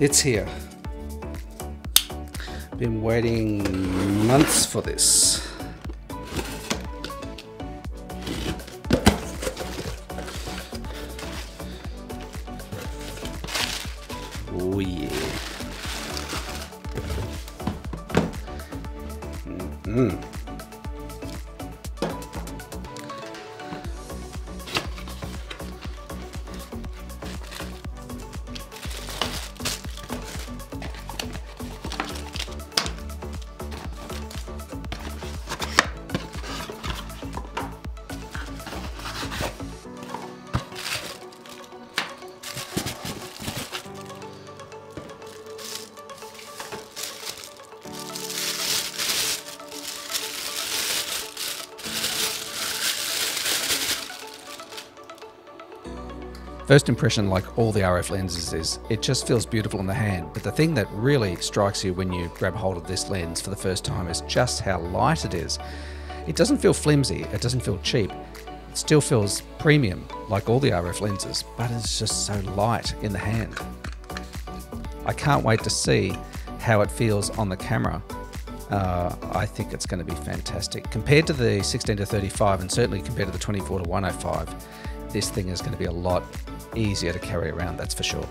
It's here. Been waiting months for this. Oh yeah. First impression, like all the RF lenses, is it just feels beautiful in the hand. But the thing that really strikes you when you grab hold of this lens for the first time is just how light it is. It doesn't feel flimsy, it doesn't feel cheap. It still feels premium, like all the RF lenses, but it's just so light in the hand. I can't wait to see how it feels on the camera. I think it's going to be fantastic. Compared to the 16-35, and certainly compared to the 24-105, this thing is going to be a lot easier to carry around, that's for sure.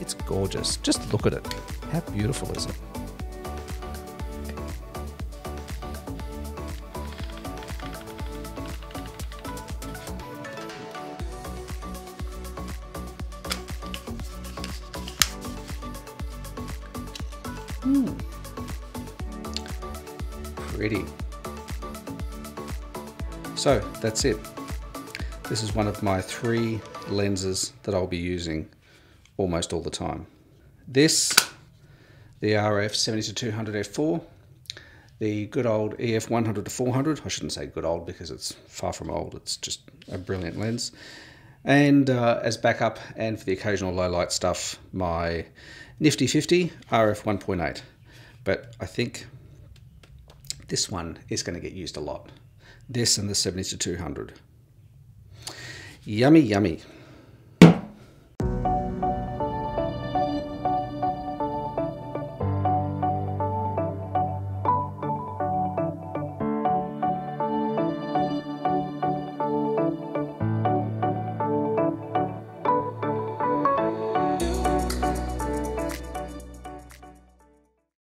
It's gorgeous. Just look at it. How beautiful is it? Pretty. So that's it. This is one of my 3 lenses that I'll be using almost all the time. This, the RF 70-200 f4, the good old EF 100-400. I shouldn't say good old because it's far from old, it's just a brilliant lens. And as backup and for the occasional low light stuff, my nifty 50 RF 1.8. But I think this one is going to get used a lot. This and the 70-200. Yummy, yummy.